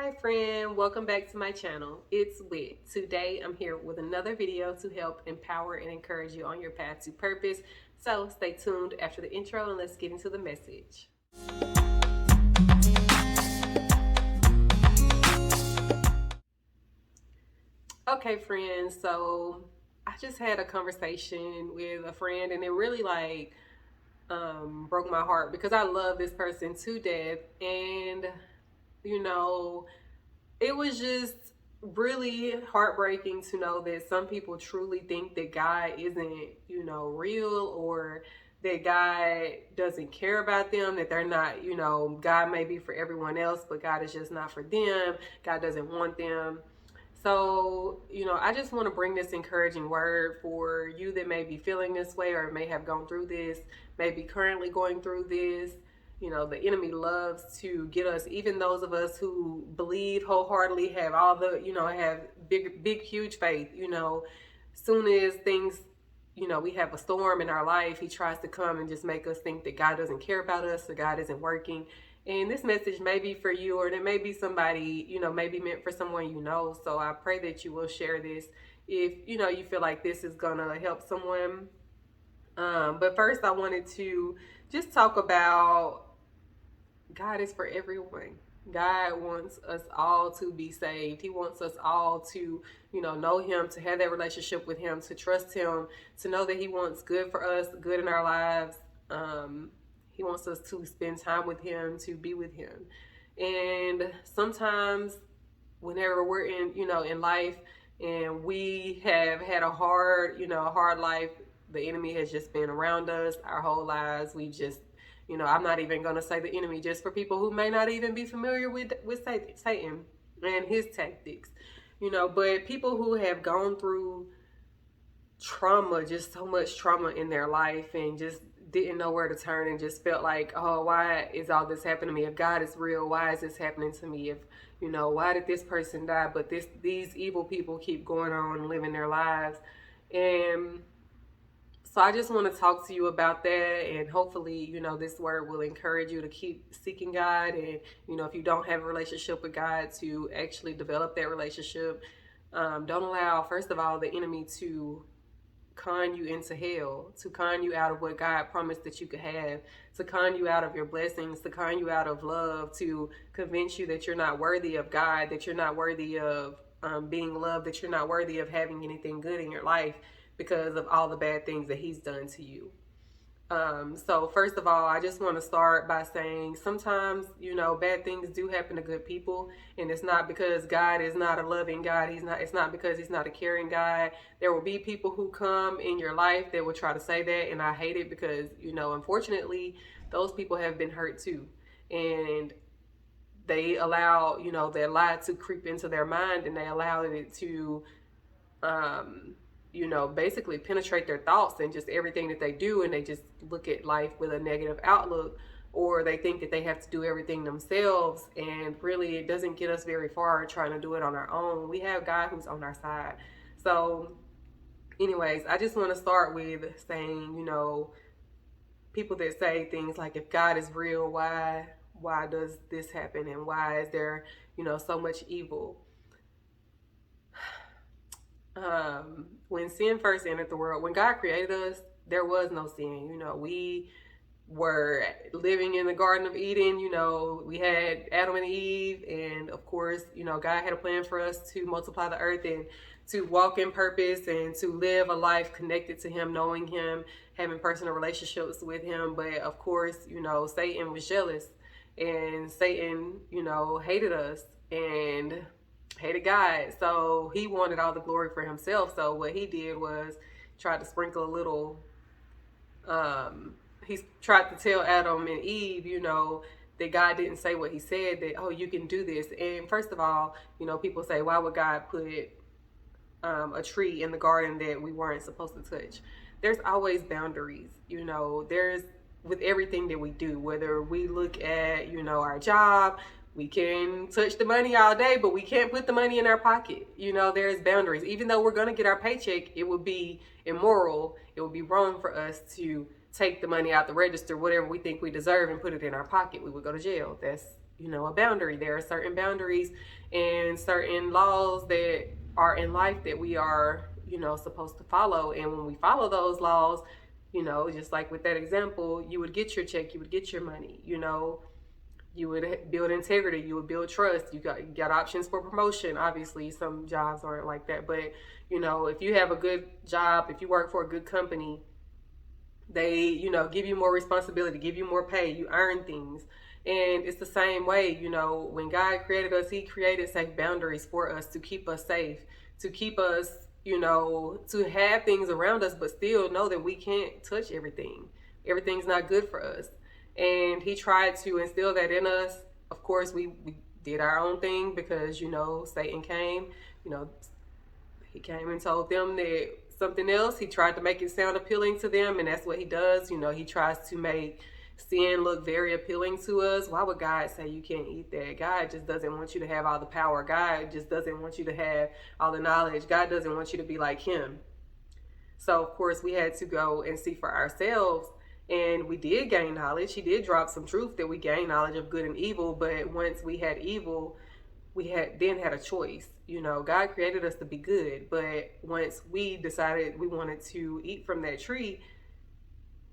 Hi friend, welcome back to my channel. It's Wit. Today I'm here with another video to help empower and encourage you on your path to purpose. So stay tuned after the intro and let's get into the message. Okay friends, so I just had a conversation with a friend and it really broke my heart because I love this person to death, and you know it was just really heartbreaking to know that some people truly think that God isn't, real, or that God doesn't care about them, that they're not, God may be for everyone else, but God is just not for them. God doesn't want them. So, I just want to bring this encouraging word for you that may be feeling this way or may have gone through this, may be currently going through this. The enemy loves to get us, even those of us who believe wholeheartedly, have all the, have big, huge faith, soon as things, we have a storm in our life, he tries to come and just make us think that God doesn't care about us or God isn't working. And this message may be for you, or it may be somebody, maybe meant for someone So I pray that you will share this if, you feel like this is going to help someone. But first I wanted to just talk about God is for everyone. God wants us all to be saved. He wants us all to, know him, to have that relationship with him, to trust him, to know that he wants good for us, good in our lives. He wants us to spend time with him, to be with him. And sometimes whenever we're in life and we have had a hard life, the enemy has just been around us our whole lives. We just, I'm not even going to say the enemy, just for people who may not even be familiar with Satan and his tactics, but people who have gone through trauma, just so much trauma in their life, and just didn't know where to turn and just felt like, oh, why is all this happening to me? If God is real, why is this happening to me? If, why did this person die? But these evil people keep going on living their lives. And so I just want to talk to you about that, and hopefully, this word will encourage you to keep seeking God. And, if you don't have a relationship with God, to actually develop that relationship. Don't allow, first of all, the enemy to con you into hell, to con you out of what God promised that you could have, to con you out of your blessings, to con you out of love, to convince you that you're not worthy of God, that you're not worthy of being loved, that you're not worthy of having anything good in your life because of all the bad things that he's done to you. So first of all, I just want to start by saying sometimes, bad things do happen to good people, and it's not because God is not a loving God. It's not because he's not a caring God. There will be people who come in your life that will try to say that, and I hate it because, unfortunately, those people have been hurt too. And they allow, that lie to creep into their mind, and they allow it to, basically penetrate their thoughts and just everything that they do, and they just look at life with a negative outlook, or they think that they have to do everything themselves, and really it doesn't get us very far trying to do it on our own. We have God who's on our side. So anyways, I just want to start with saying, people that say things like, if God is real, why does this happen, and why is there, so much evil? When sin first entered the world, when God created us, there was no sin. We were living in the Garden of Eden. We had Adam and Eve, and of course, God had a plan for us to multiply the earth and to walk in purpose and to live a life connected to him, knowing him, having personal relationships with him. But of course, Satan was jealous, and Satan, hated us and hated God. So he wanted all the glory for himself. So what he did was tried to sprinkle a little, he tried to tell Adam and Eve, that God didn't say what he said, that, oh, you can do this. And first of all, people say, why would God put a tree in the garden that we weren't supposed to touch? There's always boundaries, there's, with everything that we do, whether we look at, our job. We can touch the money all day, but we can't put the money in our pocket. There's boundaries. Even though we're going to get our paycheck, it would be immoral. It would be wrong for us to take the money out the register, whatever we think we deserve, and put it in our pocket. We would go to jail. That's a boundary. There are certain boundaries and certain laws that are in life that we are, supposed to follow. And when we follow those laws, just like with that example, you would get your check, you would get your money, you would build integrity, you would build trust, you got options for promotion. Obviously some jobs aren't like that, but if you have a good job, if you work for a good company, they give you more responsibility, give you more pay, you earn things. And it's the same way, when God created us, he created safe boundaries for us to keep us safe, to keep us, to have things around us, but still know that we can't touch everything. Everything's not good for us. And he tried to instill that in us. Of course, we did our own thing because, Satan came, you know, he came and told them that something else. He tried to make it sound appealing to them, and that's what he does. He tries to make sin look very appealing to us. Why would God say you can't eat that? God just doesn't want you to have all the power. God just doesn't want you to have all the knowledge. God doesn't want you to be like him. So, of course, we had to go and see for ourselves. And we did gain knowledge. He did drop some truth that we gained knowledge of good and evil. But once we had evil, we had a choice. God created us to be good. But once we decided we wanted to eat from that tree,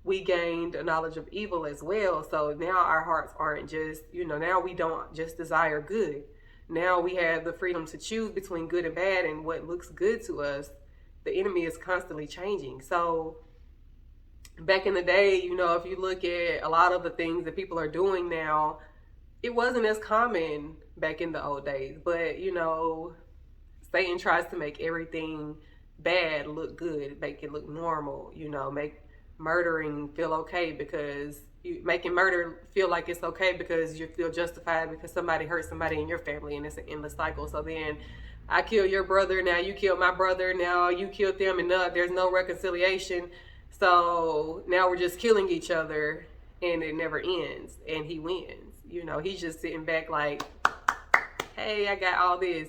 we gained a knowledge of evil as well. So now our hearts aren't just, now we don't just desire good. Now we have the freedom to choose between good and bad and what looks good to us. The enemy is constantly changing. So back in the day, if you look at a lot of the things that people are doing now, it wasn't as common back in the old days. But, Satan tries to make everything bad look good, make it look normal, make murdering feel okay because making murder feel like it's okay because you feel justified because somebody hurt somebody in your family, and it's an endless cycle. So then I kill your brother, now you kill my brother, now you killed them, and there's no reconciliation. So now we're just killing each other and it never ends, and he wins. He's just sitting back like, hey, I got all this,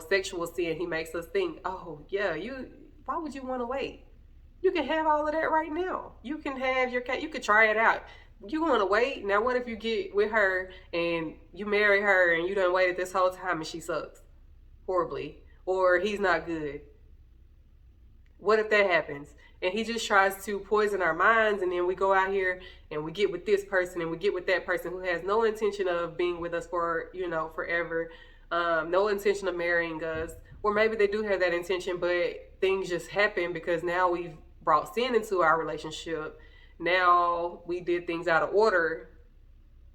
sexual sin. He makes us think, oh yeah, why would you want to wait? You can have all of that right now. You can have your cat. You could try it out. You want to wait? Now what if you get with her and you marry her and you done waited this whole time and she sucks horribly, or he's not good? What if that happens? And he just tries to poison our minds, and then we go out here and we get with this person and we get with that person who has no intention of being with us for, forever. No intention of marrying us. Or maybe they do have that intention, but things just happen because now we've brought sin into our relationship. Now we did things out of order.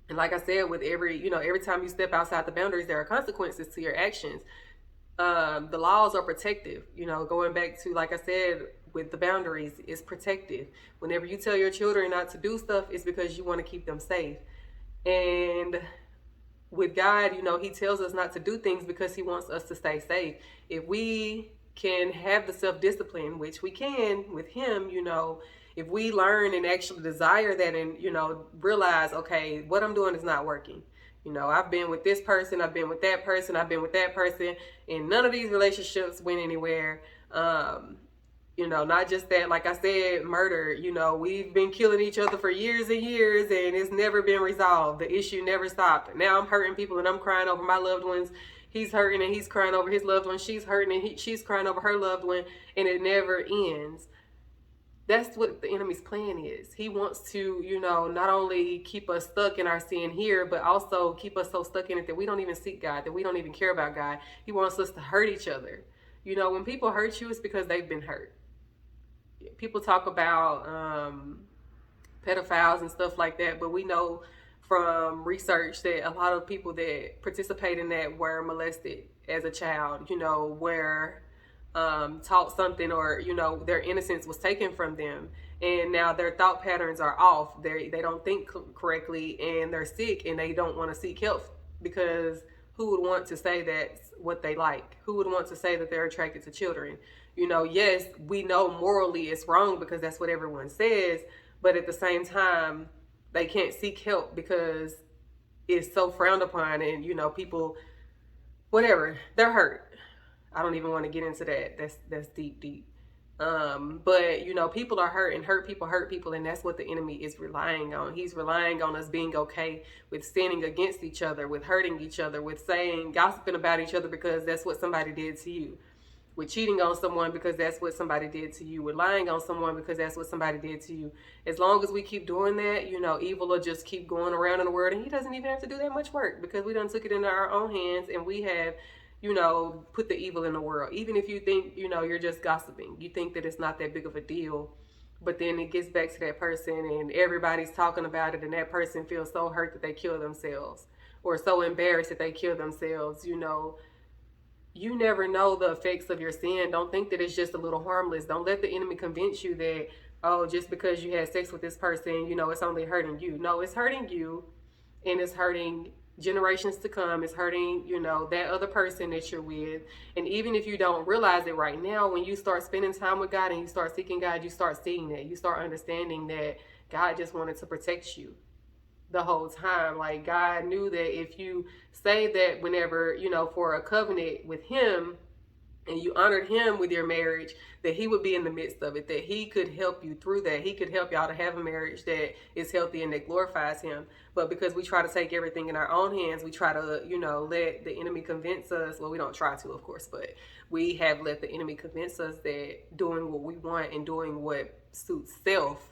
And like I said, with every time you step outside the boundaries, there are consequences to your actions. The laws are protective. Going back to, like I said, with the boundaries, it's protective. Whenever you tell your children not to do stuff, it's because you want to keep them safe. And with God, he tells us not to do things because he wants us to stay safe. If we can have the self-discipline, which we can with him, if we learn and actually desire that and, realize, okay, what I'm doing is not working. I've been with this person, I've been with that person, I've been with that person, and none of these relationships went anywhere. Not just that, like I said, murder, we've been killing each other for years and years, and it's never been resolved. The issue never stopped. Now I'm hurting people and I'm crying over my loved ones. He's hurting and he's crying over his loved one. She's hurting and she's crying over her loved one, and it never ends. That's what the enemy's plan is. He wants to, not only keep us stuck in our sin here, but also keep us so stuck in it that we don't even seek God, that we don't even care about God. He wants us to hurt each other. When people hurt you, it's because they've been hurt. People talk about pedophiles and stuff like that, but we know from research that a lot of people that participate in that were molested as a child, were taught something, or their innocence was taken from them, and now their thought patterns are off. They don't think correctly, and they're sick, and they don't want to seek help because who would want to say that's what they like? Who would want to say that they're attracted to children? Yes, we know morally it's wrong because that's what everyone says, but at the same time, they can't seek help because it's so frowned upon, and people, whatever, they're hurt. I don't even want to get into that. That's deep. But people are hurt, and hurt people, and that's what the enemy is relying on. He's relying on us being okay with sinning against each other, with hurting each other, with saying, gossiping about each other because that's what somebody did to you, with cheating on someone because that's what somebody did to you, with lying on someone because that's what somebody did to you. As long as we keep doing that, evil will just keep going around in the world, and he doesn't even have to do that much work because we done took it into our own hands, and we have put the evil in the world. Even if you think, you're just gossiping, you think that it's not that big of a deal, but then it gets back to that person and everybody's talking about it, and that person feels so hurt that they kill themselves, or so embarrassed that they kill themselves. You never know the effects of your sin. Don't think that it's just a little harmless. Don't let the enemy convince you that, oh, just because you had sex with this person, it's only hurting you. No, it's hurting you, and it's hurting generations to come. It's hurting, that other person that you're with. And even if you don't realize it right now, when you start spending time with God and you start seeking God, you start seeing that. You start understanding that God just wanted to protect you the whole time. Like, God knew that if you say that whenever, for a covenant with him, and you honored him with your marriage, that he would be in the midst of it, that he could help you through that. He could help y'all to have a marriage that is healthy and that glorifies him. But because we try to take everything in our own hands, we try to, let the enemy convince us. Well, we don't try to, of course, but we have let the enemy convince us that doing what we want and doing what suits self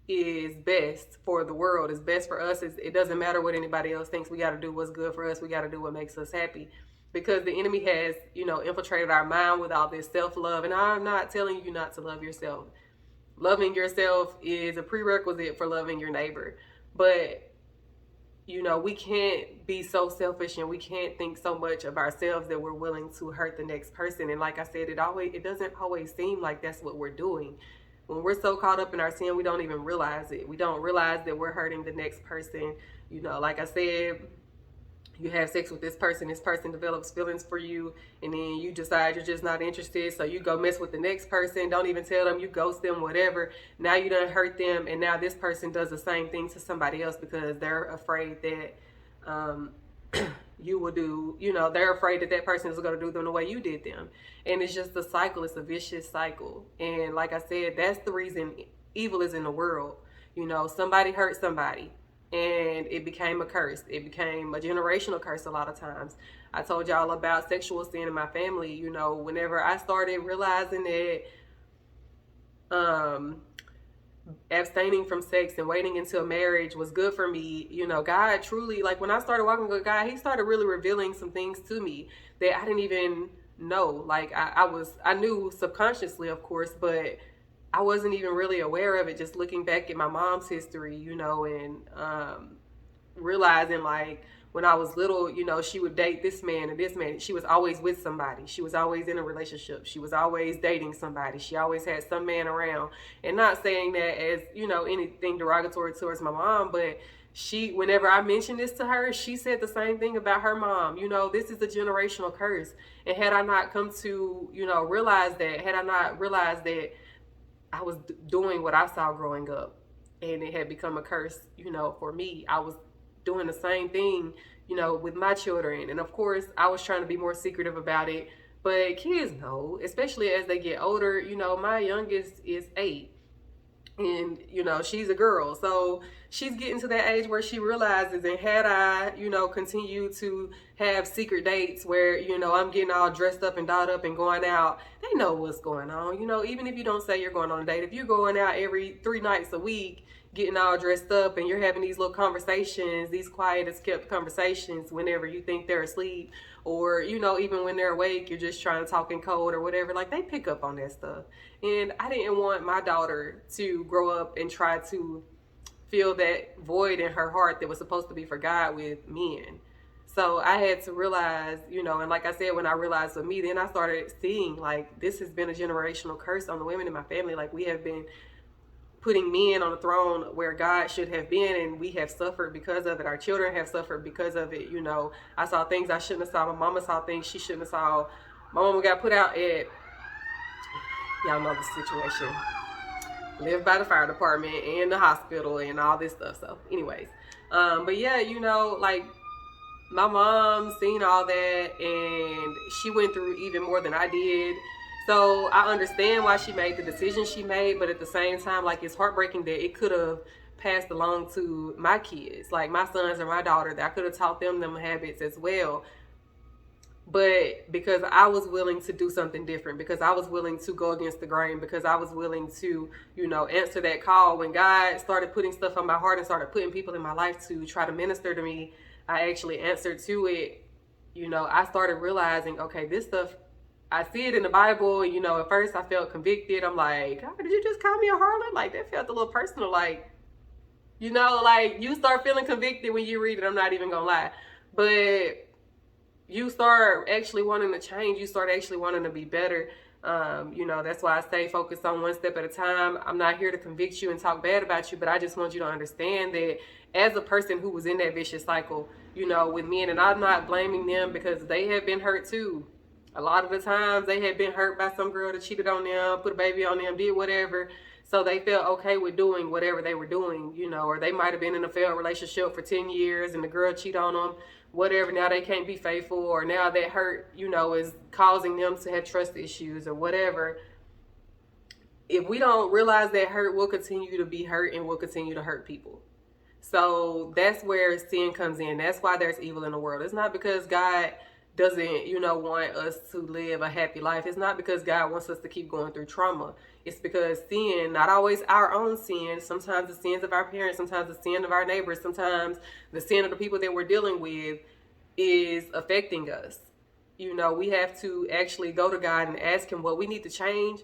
is best for the world, is best for us. It doesn't matter what anybody else thinks. We got to do what's good for us. We got to do what makes us happy. Because the enemy has, infiltrated our mind with all this self-love. And I'm not telling you not to love yourself. Loving yourself is a prerequisite for loving your neighbor. But, we can't be so selfish, and we can't think so much of ourselves that we're willing to hurt the next person. And like I said, it doesn't always seem like that's what we're doing. When we're so caught up in our sin, we don't even realize it. We don't realize that we're hurting the next person. Like I said, you have sex with this person develops feelings for you, and then you decide you're just not interested, so you go mess with the next person, don't even tell them, you ghost them, whatever. Now you done hurt them, and now this person does the same thing to somebody else because they're afraid that you will do, they're afraid that person is going to do them the way you did them. And it's just a cycle. It's a vicious cycle. And like I said, that's the reason evil is in the world. Somebody hurt somebody, and it became a curse. It became a generational curse a lot of times. I told y'all about sexual sin in my family. Whenever I started realizing that abstaining from sex and waiting until marriage was good for me, God truly, like when I started walking with God, he started really revealing some things to me that I didn't even know. Like I knew subconsciously, of course, but I wasn't even really aware of it, just looking back at my mom's history, and realizing, like, when I was little, she would date this man and this man. She was always with somebody. She was always in a relationship. She was always dating somebody. She always had some man around. And not saying that as, anything derogatory towards my mom, but whenever I mentioned this to her, she said the same thing about her mom. This is a generational curse. And had I not come to, realize that, had I not realized that I was doing what I saw growing up, and it had become a curse, for me, I was doing the same thing, with my children. And of course, I was trying to be more secretive about it, but kids know, especially as they get older. My youngest is 8, and she's a girl, so she's getting to that age where she realizes. And had I continued to have secret dates where I'm getting all dressed up and dolled up and going out, they know what's going on. Even if you don't say you're going on a date, if you're going out every 3 nights a week getting all dressed up, and you're having these little conversations, these quiet as kept conversations whenever you think they're asleep, or even when they're awake, you're just trying to talk in code or whatever, like, they pick up on that stuff. And I didn't want my daughter to grow up and try to fill that void in her heart that was supposed to be for God with men. So I had to realize, and like I said, when I realized with me, then I started seeing, like, this has been a generational curse on the women in my family. Like, we have been putting men on the throne where God should have been, and we have suffered because of it. Our children have suffered because of it. I saw things I shouldn't have saw. My mama saw things she shouldn't have saw. My mama got put out at, y'all know the situation, lived by the fire department and the hospital and all this stuff. So anyways, but yeah, like, my mom seen all that, and she went through even more than I did. So I understand why she made the decision she made, but at the same time, like, it's heartbreaking that it could have passed along to my kids, like my sons or my daughter, that I could have taught them habits as well. But because I was willing to do something different, because I was willing to go against the grain, because I was willing to, answer that call when God started putting stuff on my heart and started putting people in my life to try to minister to me, I actually answered to it. I started realizing, okay, this stuff, I see it in the Bible. At first I felt convicted. I'm like, God, did you just call me a harlot? Like, that felt a little personal. Like, like, you start feeling convicted when you read it. I'm not even gonna lie. But you start actually wanting to change. You start actually wanting to be better. That's why I stay focused on one step at a time. I'm not here to convict you and talk bad about you, but I just want you to understand that as a person who was in that vicious cycle, with men, and I'm not blaming them because they have been hurt too. A lot of the times they had been hurt by some girl that cheated on them, put a baby on them, did whatever. So they felt okay with doing whatever they were doing, or they might have been in a failed relationship for 10 years and the girl cheat on them, whatever. Now they can't be faithful, or now that hurt, is causing them to have trust issues or whatever. If we don't realize that hurt, we'll continue to be hurt and we'll continue to hurt people. So that's where sin comes in. That's why there's evil in the world. It's not because God doesn't, want us to live a happy life. It's not because God wants us to keep going through trauma. It's because sin, not always our own sin, sometimes the sins of our parents, sometimes the sin of our neighbors, sometimes the sin of the people that we're dealing with is affecting us. We have to actually go to God and ask him what we need to change,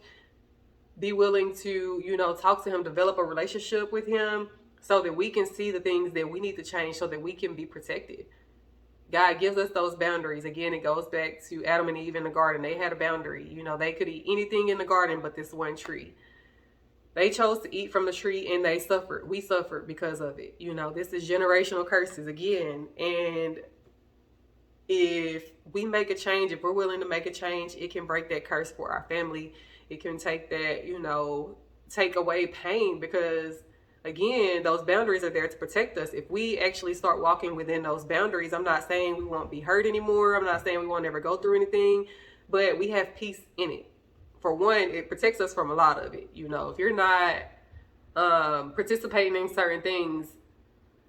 be willing to, talk to him, develop a relationship with him so that we can see the things that we need to change so that we can be protected. God gives us those boundaries. Again, it goes back to Adam and Eve in the garden. They had a boundary. They could eat anything in the garden but this one tree. They chose to eat from the tree and they suffered. We suffered because of it. This is generational curses again. And if we make a change, if we're willing to make a change, it can break that curse for our family. It can take that, take away pain, because again, those boundaries are there to protect us. If we actually start walking within those boundaries, I'm not saying we won't be hurt anymore. I'm not saying we won't ever go through anything, but we have peace in it. For one, it protects us from a lot of it. If you're not participating in certain things,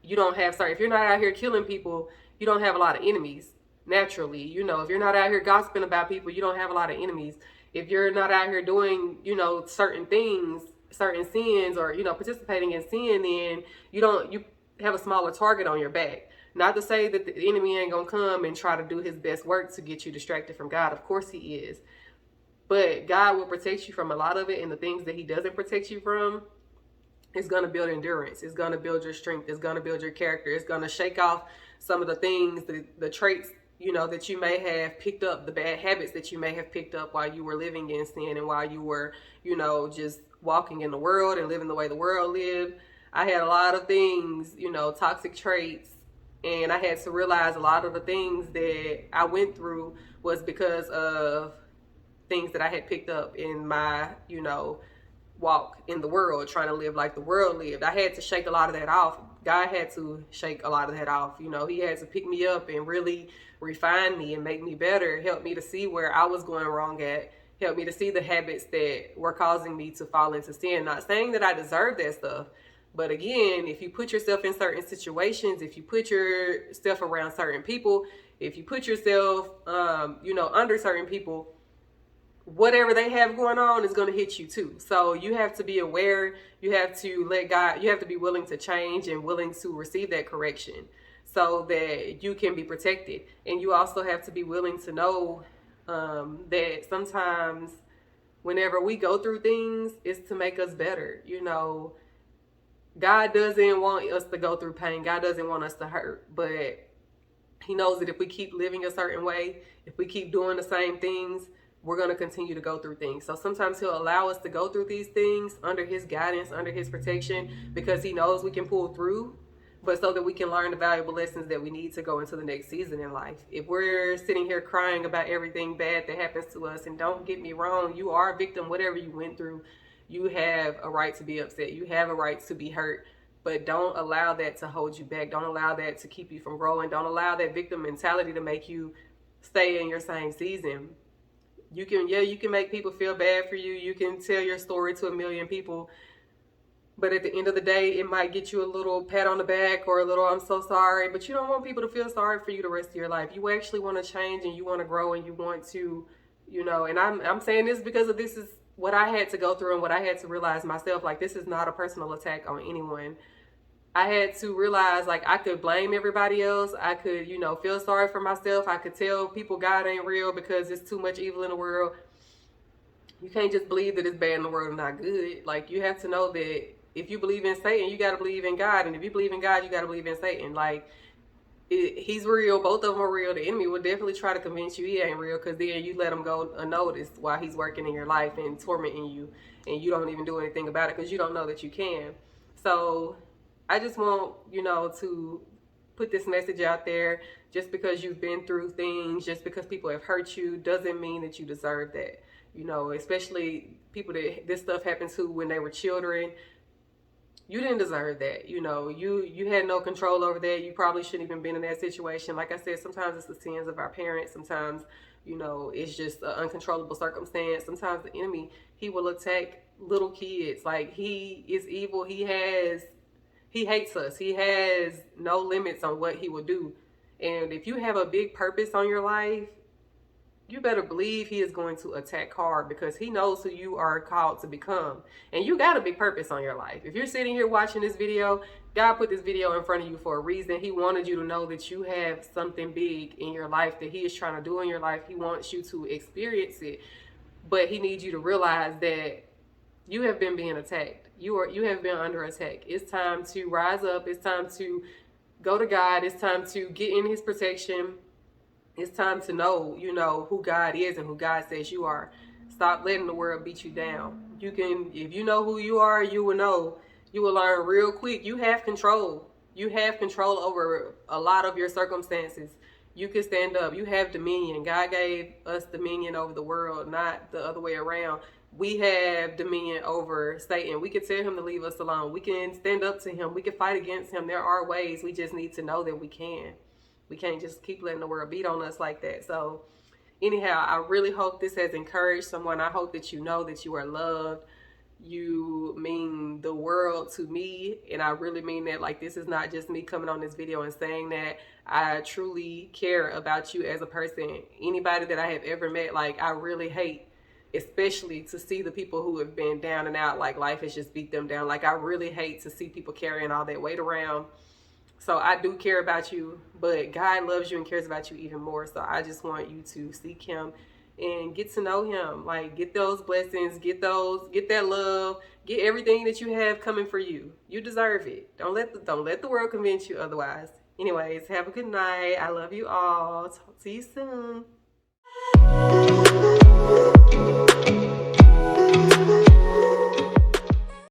if you're not out here killing people, you don't have a lot of enemies naturally. If you're not out here gossiping about people, you don't have a lot of enemies. If you're not out here doing, certain things, certain sins, or participating in sin, then you have a smaller target on your back. Not to say that the enemy ain't gonna come and try to do his best work to get you distracted from God. Of course he is, but God will protect you from a lot of it, and the things that he doesn't protect you from is going to build endurance. It's going to build your strength. It's going to build your character. It's going to shake off some of the things, the traits that you may have picked up, the bad habits that you may have picked up while you were living in sin and while you were just walking in the world and living the way the world lived. I had a lot of things, toxic traits, and I had to realize a lot of the things that I went through was because of things that I had picked up in my, walk in the world, trying to live like the world lived. I had to shake a lot of that off. God had to shake a lot of that off. He had to pick me up and really refine me and make me better, help me to see where I was going wrong at, help me to see the habits that were causing me to fall into sin. Not saying that I deserve that stuff, but again, if you put yourself in certain situations, if you put yourself around certain people, if you put yourself, under certain people, whatever they have going on is going to hit you too. So you have to be aware. You have to let God, you have to be willing to change and willing to receive that correction so that you can be protected. And you also have to be willing to know that sometimes whenever we go through things, it's to make us better. God doesn't want us to go through pain. God doesn't want us to hurt, but he knows that if we keep living a certain way, if we keep doing the same things, we're going to continue to go through things. So sometimes he'll allow us to go through these things under his guidance, under his protection, because he knows we can pull through, but so that we can learn the valuable lessons that we need to go into the next season in life. If we're sitting here crying about everything bad that happens to us, and don't get me wrong, you are a victim, whatever you went through, you have a right to be upset. You have a right to be hurt, but don't allow that to hold you back. Don't allow that to keep you from growing. Don't allow that victim mentality to make you stay in your same season. You can make people feel bad for you. You can tell your story to a million people. But at the end of the day, it might get you a little pat on the back or a little I'm so sorry. But you don't want people to feel sorry for you the rest of your life. You actually want to change and you want to grow and you want to, and I'm saying this because of this is what I had to go through and what I had to realize myself. Like, this is not a personal attack on anyone. I had to realize, like, I could blame everybody else. I could, feel sorry for myself. I could tell people God ain't real because there's too much evil in the world. You can't just believe that it's bad in the world and not good. Like, you have to know that if you believe in Satan, you got to believe in God. And if you believe in God, you got to believe in Satan. Like, he's real. Both of them are real. The enemy will definitely try to convince you he ain't real, because then you let him go unnoticed while he's working in your life and tormenting you. And you don't even do anything about it because you don't know that you can. So I just want, to put this message out there. Just because you've been through things, just because people have hurt you, doesn't mean that you deserve that. Especially people that this stuff happened to when they were children. You didn't deserve that. You had no control over that. You probably shouldn't even been in that situation. Like I said, sometimes it's the sins of our parents. Sometimes, it's just an uncontrollable circumstance. Sometimes the enemy, he will attack little kids. Like, he is evil. He hates us. He has no limits on what he will do. And if you have a big purpose on your life, you better believe he is going to attack hard, because he knows who you are called to become. And you got a big purpose on your life. If you're sitting here watching this video, God put this video in front of you for a reason. He wanted you to know that you have something big in your life that he is trying to do in your life. He wants you to experience it. But he needs you to realize that you have been being attacked. You have been under attack. It's time to rise up. It's time to go to God. It's time to get in his protection. It's time to know, who God is and who God says you are. Stop letting the world beat you down. If you know who you are, you will know. You will learn real quick. You have control. You have control over a lot of your circumstances. You can stand up. You have dominion. God gave us dominion over the world, not the other way around. We have dominion over Satan. We can tell him to leave us alone. We can stand up to him. We can fight against him. There are ways. We just need to know that we can. We can't just keep letting the world beat on us like that. So anyhow, I really hope this has encouraged someone. I hope that you know that you are loved. You mean the world to me. And I really mean that. Like, this is not just me coming on this video and saying that. I truly care about you as a person. Anybody that I have ever met, like, I really hate, especially to see the people who have been down and out, like life has just beat them down. Like, I really hate to see people carrying all that weight around. So I do care about you, but God loves you and cares about you even more. So I just want you to seek him and get to know him. Like, get those blessings, get that love, get everything that you have coming for you. You deserve it. Don't let the world convince you otherwise. Anyways, have a good night. I love you all. Talk to you soon.